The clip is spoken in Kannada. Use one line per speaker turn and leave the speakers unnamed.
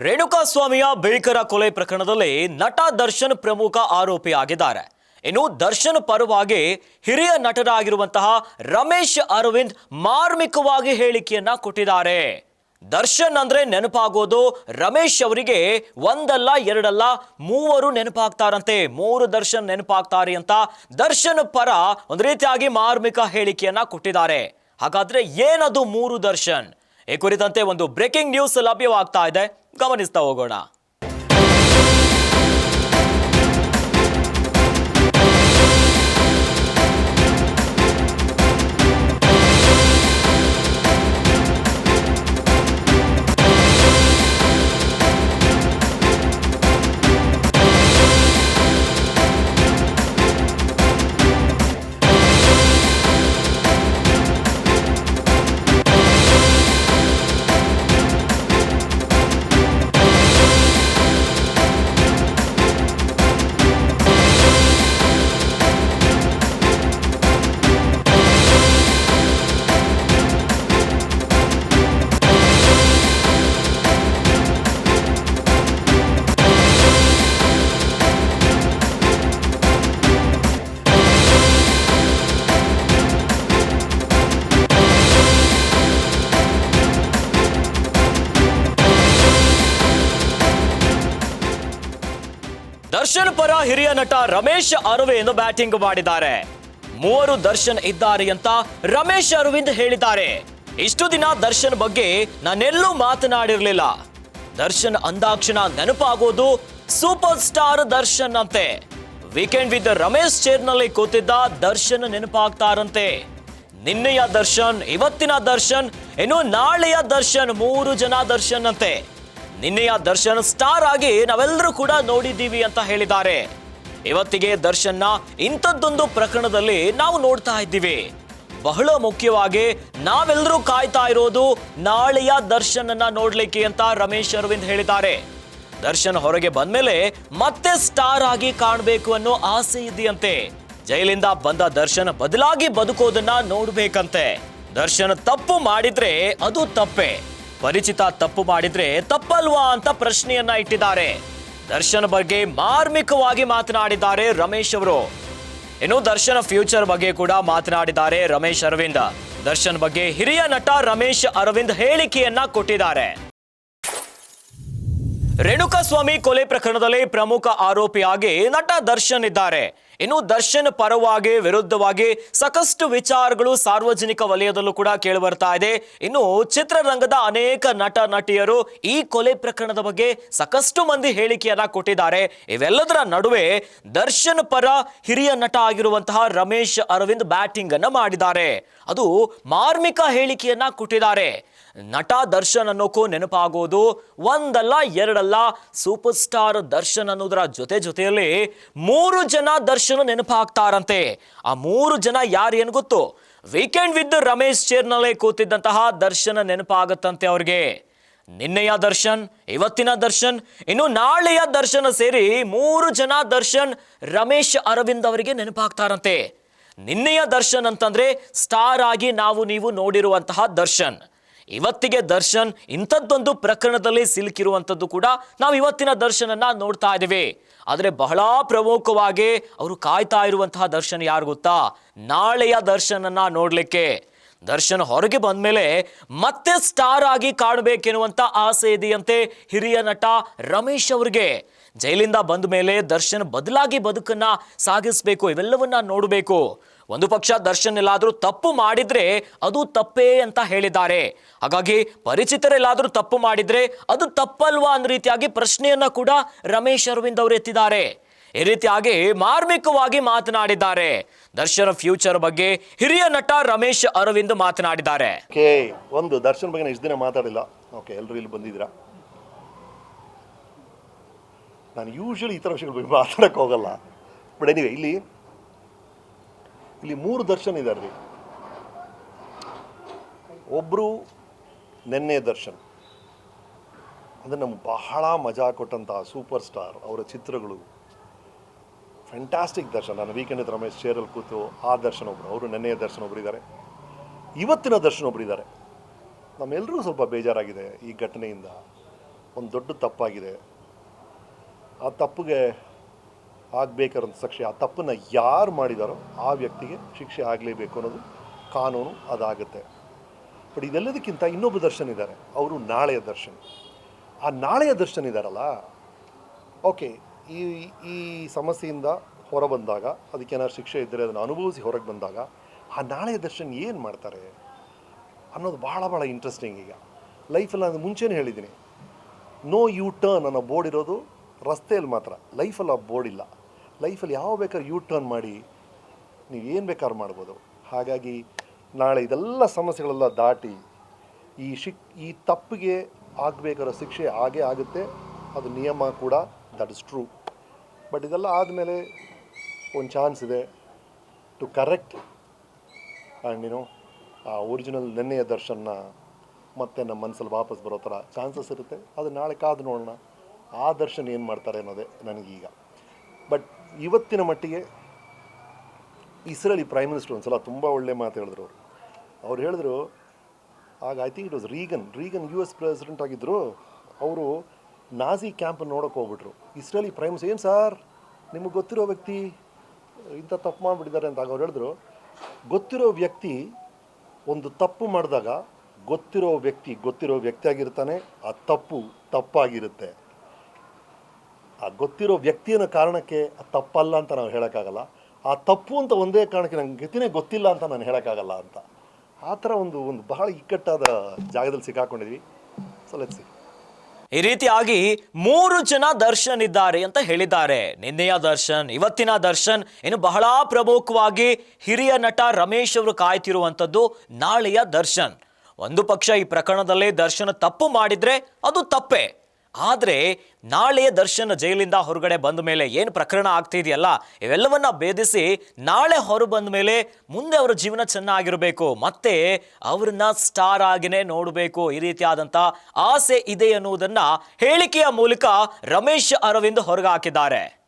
ರೇಣುಕಾಸ್ವಾಮಿಯ ಭೀಕರ ಕೊಲೆ ಪ್ರಕರಣದಲ್ಲಿ ನಟ ದರ್ಶನ್ ಪ್ರಮುಖ ಆರೋಪಿಯಾಗಿದ್ದಾರೆ. ಇನ್ನು ದರ್ಶನ್ ಪರವಾಗಿ ಹಿರಿಯ ನಟರಾಗಿರುವಂತಹ ರಮೇಶ್ ಅರವಿಂದ್ ಮಾರ್ಮಿಕವಾಗಿ ಹೇಳಿಕೆಯನ್ನ ಕೊಟ್ಟಿದ್ದಾರೆ. ದರ್ಶನ್ ಅಂದ್ರೆ ನೆನಪಾಗೋದು ರಮೇಶ್ ಅವರಿಗೆ ಒಂದಲ್ಲ ಎರಡಲ್ಲ ಮೂವರು ನೆನಪಾಗ್ತಾರಂತೆ. ಮೂರು ದರ್ಶನ್ ನೆನಪಾಗ್ತಾರೆ ಅಂತ ದರ್ಶನ್ ಪರ ಒಂದು ರೀತಿಯಾಗಿ ಮಾರ್ಮಿಕ ಹೇಳಿಕೆಯನ್ನ ಕೊಟ್ಟಿದ್ದಾರೆ. ಹಾಗಾದ್ರೆ ಏನದು ಮೂರು ದರ್ಶನ್? ಈ ಕುರಿತಂತೆ ಒಂದು ಬ್ರೇಕಿಂಗ್ ನ್ಯೂಸ್ ಲಭ್ಯವಾಗ್ತಾ ಇದೆ, ಗಮನಿಸ್ತಾ ಹೋಗೋಣ. ದರ್ಶನ್ ಪರ ಹಿರಿಯ ನಟ ರಮೇಶ್ ಅರವಿಂದ್ ಬ್ಯಾಟಿಂಗ್ ಮಾಡಿದ್ದಾರೆ. ಮೂವರು ದರ್ಶನ್ ಇದ್ದಾರೆ ಅಂತ ರಮೇಶ್ ಅರವಿಂದ್ ಹೇಳಿದ್ದಾರೆ. ಇಷ್ಟು ದಿನ ದರ್ಶನ್ ಬಗ್ಗೆ ನಾನೆಲ್ಲೂ ಮಾತನಾಡಿರಲಿಲ್ಲ. ದರ್ಶನ್ ಅಂದಾಕ್ಷಣ ನೆನಪಾಗೋದು ಸೂಪರ್ ಸ್ಟಾರ್ ದರ್ಶನ್ ಅಂತೆ. ವೀಕೆಂಡ್ ವಿತ್ ರಮೇಶ್ ಚೇರ್ನಲ್ಲಿ ಕೂತಿದ್ದ ದರ್ಶನ್ ನೆನಪಾಗ್ತಾರಂತೆ. ನಿನ್ನೆಯ ದರ್ಶನ್, ಇವತ್ತಿನ ದರ್ಶನ್, ಇನ್ನು ನಾಳೆಯ ದರ್ಶನ್, ಮೂರು ಜನ ದರ್ಶನ್ ಅಂತೆ. ನಿನ್ನೆಯ ದರ್ಶನ್ ಸ್ಟಾರ್ ಆಗಿ ನಾವೆಲ್ಲರೂ ಕೂಡ ನೋಡಿದ್ದೀವಿ ಅಂತ ಹೇಳಿದ್ದಾರೆ. ಇವತ್ತಿಗೆ ದರ್ಶನ್ನ ಇಂಥದ್ದೊಂದು ಪ್ರಕರಣದಲ್ಲಿ ನಾವು ನೋಡ್ತಾ ಇದ್ದೀವಿ. ಬಹಳ ಮುಖ್ಯವಾಗಿ ನಾವೆಲ್ಲರೂ ಕಾಯ್ತಾ ಇರೋದು ನಾಳೆಯ ದರ್ಶನ್ ಅನ್ನ ನೋಡ್ಲಿಕ್ಕೆ ಅಂತ ರಮೇಶ್ ಅರವಿಂದ್ ಹೇಳಿದ್ದಾರೆ. ದರ್ಶನ್ ಹೊರಗೆ ಬಂದ್ಮೇಲೆ ಮತ್ತೆ ಸ್ಟಾರ್ ಆಗಿ ಕಾಣಬೇಕು ಅನ್ನೋ ಆಸೆ ಇದೆಯಂತೆ. ಜೈಲಿಂದ ಬಂದ ದರ್ಶನ್ ಬದಲಾಗಿ ಬದುಕೋದನ್ನ ನೋಡ್ಬೇಕಂತೆ. ದರ್ಶನ್ ತಪ್ಪು ಮಾಡಿದ್ರೆ ಅದು ತಪ್ಪೇ, ಪರಿಚಿತ ತಪ್ಪು ಮಾಡಿದ್ರೆ ತಪ್ಪಲ್ವಾ ಅಂತ ಪ್ರಶ್ನೆಯನ್ನ ಇಟ್ಟಿದ್ದಾರೆ. ದರ್ಶನ್ ಬಗ್ಗೆ ಮಾರ್ಮಿಕವಾಗಿ ಮಾತನಾಡಿದ್ದಾರೆ ರಮೇಶ್ ಅವರು. ಇನ್ನು ದರ್ಶನ್ ಫ್ಯೂಚರ್ ಬಗ್ಗೆ ಕೂಡ ಮಾತನಾಡಿದ್ದಾರೆ ರಮೇಶ್ ಅರವಿಂದ್. ದರ್ಶನ್ ಬಗ್ಗೆ ಹಿರಿಯ ನಟ ರಮೇಶ್ ಅರವಿಂದ್ ಹೇಳಿಕೆಯನ್ನ ಕೊಟ್ಟಿದ್ದಾರೆ. ರೇಣುಕಾಸ್ವಾಮಿ ಕೊಲೆ ಪ್ರಕರಣದಲ್ಲಿ ಪ್ರಮುಖ ಆರೋಪಿಯಾಗಿ ನಟ ದರ್ಶನ್ ಇದ್ದಾರೆ. ಇನ್ನು ದರ್ಶನ್ ಪರವಾಗಿ ವಿರುದ್ಧವಾಗಿ ಸಾಕಷ್ಟು ವಿಚಾರಗಳು ಸಾರ್ವಜನಿಕ ವಲಯದಲ್ಲೂ ಕೂಡ ಕೇಳಿ ಬರ್ತಾ ಇದೆ. ಇನ್ನು ಚಿತ್ರರಂಗದ ಅನೇಕ ನಟ ನಟಿಯರು ಈ ಕೊಲೆ ಪ್ರಕರಣದ ಬಗ್ಗೆ ಸಾಕಷ್ಟು ಮಂದಿ ಹೇಳಿಕೆಯನ್ನ ಕೊಟ್ಟಿದ್ದಾರೆ. ಇವೆಲ್ಲದರ ನಡುವೆ ದರ್ಶನ್ ಪರ ಹಿರಿಯ ನಟ ಆಗಿರುವಂತಹ ರಮೇಶ್ ಅರವಿಂದ್ ಬ್ಯಾಟಿಂಗ್ ಅನ್ನ ಮಾಡಿದ್ದಾರೆ. ಅದು ಮಾರ್ಮಿಕ ಹೇಳಿಕೆಯನ್ನ ಕೊಟ್ಟಿದ್ದಾರೆ. ನಟ ದರ್ಶನ್ ಅನ್ನೋಕ್ಕೂ ನೆನಪಾಗೋದು ಒಂದಲ್ಲ ಎರಡಲ್ಲ ಸೂಪರ್ ಸ್ಟಾರ್ ದರ್ಶನ್ ಅನ್ನೋದರ ಜೊತೆಯಲ್ಲಿ ಮೂರು ಜನ ದರ್ಶನ್ ನೆನಪಾಗ್ತಾರಂತೆ. ಆ ಮೂರು ಜನ ಯಾರು ಏನು ಗೊತ್ತು? ವೀಕೆಂಡ್ ವಿತ್ ರಮೇಶ್ ಚೇರ್ನಲ್ಲೇ ಕೂತಿದ್ದಂತಹ ದರ್ಶನ್ ನೆನಪಾಗತ್ತಂತೆ ಅವ್ರಿಗೆ. ನಿನ್ನೆಯ ದರ್ಶನ್, ಇವತ್ತಿನ ದರ್ಶನ್, ಇನ್ನು ನಾಳೆಯ ದರ್ಶನ್ ಸೇರಿ ಮೂರು ಜನ ದರ್ಶನ್ ರಮೇಶ್ ಅರವಿಂದ್ ಅವರಿಗೆ ನೆನಪಾಗ್ತಾರಂತೆ. ನಿನ್ನೆಯ ದರ್ಶನ್ ಅಂತಂದ್ರೆ ಸ್ಟಾರ್ ಆಗಿ ನೀವು ನೋಡಿರುವಂತಹ ದರ್ಶನ್. ಇವತ್ತಿಗೆ ದರ್ಶನ್ ಇಂಥದ್ದೊಂದು ಪ್ರಕರಣದಲ್ಲಿ ಸಿಲುಕಿರುವಂಥದ್ದು ಕೂಡ ನಾವು ಇವತ್ತಿನ ದರ್ಶನನ್ನ ನೋಡ್ತಾ ಇದ್ದೀವಿ. ಆದರೆ ಬಹಳ ಪ್ರಮುಖವಾಗಿ ಅವರು ಕಾಯ್ತಾ ಇರುವಂತಹ ದರ್ಶನ್ ಯಾರು ಗೊತ್ತಾ? ನಾಳೆಯ ದರ್ಶನನ್ನ ನೋಡ್ಲಿಕ್ಕೆ. ದರ್ಶನ್ ಹೊರಗೆ ಬಂದ್ಮೇಲೆ ಮತ್ತೆ ಸ್ಟಾರ್ ಆಗಿ ಕಾಣಬೇಕೆನ್ನುವಂತ ಆಸೆ ಇದೆಯಂತೆ ಹಿರಿಯ ನಟ ರಮೇಶ್ ಅವ್ರಿಗೆ. ಜೈಲಿಂದ ಬಂದ ಮೇಲೆ ದರ್ಶನ್ ಬದಲಾಗಿ ಬದುಕನ್ನ ಸಾಗಿಸ್ಬೇಕು, ಇವೆಲ್ಲವನ್ನ ನೋಡಬೇಕು. ಒಂದು ಪಕ್ಷ ದರ್ಶನ್ ಎಲ್ಲಾದ್ರೂ ತಪ್ಪು ಮಾಡಿದ್ರೆ ಅದು ತಪ್ಪೇ ಅಂತ ಹೇಳಿದ್ದಾರೆ. ಹಾಗಾಗಿ ಪರಿಚಿತರೆಲ್ಲಾದ್ರೂ ತಪ್ಪು ಮಾಡಿದ್ರೆ ಅದು ತಪ್ಪಲ್ವಾ ಅನ್ನೋ ರೀತಿಯಾಗಿ ಪ್ರಶ್ನೆಯನ್ನ ಕೂಡ ರಮೇಶ್ ಅರವಿಂದ್ ಅವರು ಎತ್ತಿದ್ದಾರೆ. ಈ ರೀತಿಯಾಗಿ ಮಾರ್ಮಿಕವಾಗಿ ಮಾತನಾಡಿದ್ದಾರೆ. ದರ್ಶನ್ ಫ್ಯೂಚರ್ ಬಗ್ಗೆ ಹಿರಿಯ ನಟ ರಮೇಶ್ ಅರವಿಂದ್ ಮಾತನಾಡಿದ್ದಾರೆ.
ಒಂದು ದರ್ಶನ್ ಬಗ್ಗೆ ಇಷ್ಟು ದಿನ ಮಾತಾಡಿಲ್ಲ. ಓಕೆ, ಎಲ್ಲರೂ ಇಲ್ಲಿ ಬಂದಿದ್ದೀರಾ. ನಾನು ಯೂಶಲಿ ಈ ಥರ ವಿಷಯಗಳ ಬಗ್ಗೆ ಮಾತಾಡಕ್ಕೆ ಹೋಗಲ್ಲ. ಬಟ್ ಎನಿವೆ, ಇಲ್ಲಿ ಮೂರು ದರ್ಶನ್ ಇದ್ದಾರೆ ರೀ. ಒಬ್ಬರು ನೆನ್ನೆ ದರ್ಶನ್, ಅಂದರೆ ನಮ್ಗೆ ಬಹಳ ಮಜಾ ಕೊಟ್ಟಂಥ ಸೂಪರ್ ಸ್ಟಾರ್. ಅವರ ಚಿತ್ರಗಳು ಫ್ಯಾಂಟಾಸ್ಟಿಕ್ ದರ್ಶನ್. ನಾನು ವೀಕೆಂಡ್ ವಿತ್ ರಮೇಶ್ ಚೇರಲ್ಲಿ ಕೂತು ಆ ದರ್ಶನ್ ಒಬ್ಬರು, ಅವರು ನೆನ್ನೆಯ ದರ್ಶನ್ ಒಬ್ಬರು ಇದ್ದಾರೆ, ಇವತ್ತಿನ ದರ್ಶನ್ ಒಬ್ಬರು ಇದ್ದಾರೆ. ನಮ್ಮೆಲ್ಲರೂ ಸ್ವಲ್ಪ ಬೇಜಾರಾಗಿದೆ ಈ ಘಟನೆಯಿಂದ. ಒಂದು ದೊಡ್ಡ ತಪ್ಪಾಗಿದೆ, ಆ ತಪ್ಪಿಗೆ ಆಗಬೇಕಾದಂಥ ಶಿಕ್ಷೆ, ಆ ತಪ್ಪನ್ನು ಯಾರು ಮಾಡಿದಾರೋ ಆ ವ್ಯಕ್ತಿಗೆ ಶಿಕ್ಷೆ ಆಗಲೇಬೇಕು ಅನ್ನೋದು ಕಾನೂನು, ಅದಾಗುತ್ತೆ. ಬಟ್ ಇದೆಲ್ಲದಕ್ಕಿಂತ ಇನ್ನೊಬ್ಬ ದರ್ಶನ್ ಇದ್ದಾರೆ, ಅವರು ನಾಳೆಯ ದರ್ಶನ್. ಆ ನಾಳೆಯ ದರ್ಶನ್ ಇದ್ದಾರಲ್ಲ, ಓಕೆ, ಈ ಈ ಸಮಸ್ಯೆಯಿಂದ ಹೊರಬಂದಾಗ, ಅದಕ್ಕೇನಾದ್ರು ಶಿಕ್ಷೆ ಇದ್ದರೆ ಅದನ್ನು ಅನುಭವಿಸಿ ಹೊರಗೆ ಬಂದಾಗ ಆ ನಾಳೆಯ ದರ್ಶನ್ ಏನು ಮಾಡ್ತಾರೆ ಅನ್ನೋದು ಭಾಳ ಭಾಳ ಇಂಟ್ರೆಸ್ಟಿಂಗ್. ಈಗ ಲೈಫಲ್ಲಿ ನಾನು ಮುಂಚೆನೇ ಹೇಳಿದ್ದೀನಿ, ನೋ ಯು ಟರ್ನ್ ಅನ್ನೋ ಬೋರ್ಡ್ ಇರೋದು ರಸ್ತೆಯಲ್ಲಿ ಮಾತ್ರ, ಲೈಫಲ್ಲಿ ಆ ಬೋರ್ಡ್ ಇಲ್ಲ. ಲೈಫಲ್ಲಿ ಯಾವ ಬೇಕಾದ್ರೂ ಯು ಟರ್ನ್ ಮಾಡಿ ನೀವು ಏನು ಬೇಕಾದ್ರೂ ಮಾಡ್ಬೋದು. ಹಾಗಾಗಿ ನಾಳೆ ಇದೆಲ್ಲ ಸಮಸ್ಯೆಗಳೆಲ್ಲ ದಾಟಿ ಈ ತಪ್ಪಿಗೆ ಆಗಬೇಕಾದ ಶಿಕ್ಷೆ ಆಗೇ ಆಗುತ್ತೆ, ಅದು ನಿಯಮ ಕೂಡ, ದಟ್ ಇಸ್ ಟ್ರೂ. ಬಟ್ ಇದೆಲ್ಲ ಆದಮೇಲೆ ಒಂದು ಚಾನ್ಸ್ ಇದೆ ಟು ಕರೆಕ್ಟ್ ಆ್ಯಂಡ್ ಆ ಒರಿಜಿನಲ್ ನೆನ್ನೆಯ ದರ್ಶನ ಮತ್ತೆ ನಮ್ಮ ಮನಸ್ಸಲ್ಲಿ ವಾಪಸ್ ಬರೋ ಥರ ಚಾನ್ಸಸ್ ಇರುತ್ತೆ. ಅದು ನಾಳೆ ಕಾದು ನೋಡೋಣ ಆ ದರ್ಶನ್ ಏನು ಮಾಡ್ತಾರೆ ಅನ್ನೋದೇ ನನಗೀಗ. ಬಟ್ ಇವತ್ತಿನ ಮಟ್ಟಿಗೆ ಇಸ್ರೇಲಿ ಪ್ರೈಮ್ ಮಿನಿಸ್ಟರ್ ಒಂದು ಸಲ ತುಂಬ ಒಳ್ಳೆ ಮಾತು ಹೇಳಿದ್ರು. ಅವ್ರು ಹೇಳಿದ್ರು, ಆಗ I think it was Reagan US president ಆಗಿದ್ದರು. ಅವರು ನಾಜಿ ಕ್ಯಾಂಪನ್ನು ನೋಡೋಕೆ ಹೋಗ್ಬಿಟ್ರು. ಇಸ್ರೇಲಿ ಪ್ರೈಮ್ ಮಿನಿಸ್ಟರ್, ಏನು ಸಾರ್ ನಿಮಗೆ ಗೊತ್ತಿರೋ ವ್ಯಕ್ತಿ ಇಂಥ ತಪ್ಪು ಮಾಡಿಬಿಟ್ಟಿದ್ದಾರೆ ಅಂತ. ಆಗ ಅವ್ರು ಹೇಳಿದ್ರು, ಗೊತ್ತಿರೋ ವ್ಯಕ್ತಿ ಒಂದು ತಪ್ಪು ಮಾಡಿದಾಗ ಗೊತ್ತಿರೋ ವ್ಯಕ್ತಿ ಆಗಿರ್ತಾನೆ, ಆ ತಪ್ಪು ತಪ್ಪಾಗಿರುತ್ತೆ. ಆ ಗೊತ್ತಿರೋ ವ್ಯಕ್ತಿ ಅನ್ನೋ ಕಾರಣಕ್ಕೆ ತಪ್ಪಲ್ಲ ಅಂತ ನಾವು ಹೇಳೋಕ್ಕಾಗಲ್ಲ, ಆ ತಪ್ಪು ಅಂತ ಒಂದೇ ಕಾರಣಕ್ಕೆ ನಂಗೆ ಗತಿನೇ ಗೊತ್ತಿಲ್ಲ ಅಂತ ನಾನು ಹೇಳೋಕ್ಕಾಗಲ್ಲ ಅಂತ. ಆ ಥರ ಒಂದು ಬಹಳ ಇಕ್ಕಟ್ಟಾದ ಜಾಗದಲ್ಲಿ ಸಿಕ್ಕಾಕೊಂಡಿದ್ವಿ. So let's see.
ಈ ರೀತಿಯಾಗಿ 3 ಜನ ದರ್ಶನ್ ಇದ್ದಾರೆ ಅಂತ ಹೇಳಿದ್ದಾರೆ. ನಿನ್ನೆಯ ದರ್ಶನ್, ಇವತ್ತಿನ ದರ್ಶನ್, ಇನ್ನು ಬಹಳ ಪ್ರಮುಖವಾಗಿ ಹಿರಿಯ ನಟ ರಮೇಶ್ ಅವರು ಕಾಯ್ತಿರುವಂಥದ್ದು ನಾಳೆಯ ದರ್ಶನ್. ಒಂದು ಪಕ್ಷ ಈ ಪ್ರಕರಣದಲ್ಲಿ ದರ್ಶನ್ ತಪ್ಪು ಮಾಡಿದ್ರೆ ಅದು ತಪ್ಪೇ, ಆದರೆ ನಾಳೆ ದರ್ಶನ್ ಜೈಲಿಂದ ಹೊರಗಡೆ ಬಂದ ಮೇಲೆ ಏನು ಪ್ರಕರಣ ಆಗ್ತಿದೆಯಲ್ಲ, ಇವೆಲ್ಲವನ್ನ ಭೇದಿಸಿ ನಾಳೆ ಹೊರ ಬಂದ ಮೇಲೆ ಮುಂದೆ ಅವರ ಜೀವನ ಚೆನ್ನಾಗಿರಬೇಕು, ಮತ್ತೆ ಅವ್ರನ್ನ ಸ್ಟಾರ್ ಆಗಿನೇ ನೋಡಬೇಕು, ಈ ರೀತಿಯಾದಂಥ ಆಸೆ ಇದೆ ಎನ್ನುವುದನ್ನ ಹೇಳಿಕೆಯ ಮೂಲಕ ರಮೇಶ್ ಅರವಿಂದ್ ಹೊರಗೆ ಹಾಕಿದ್ದಾರೆ.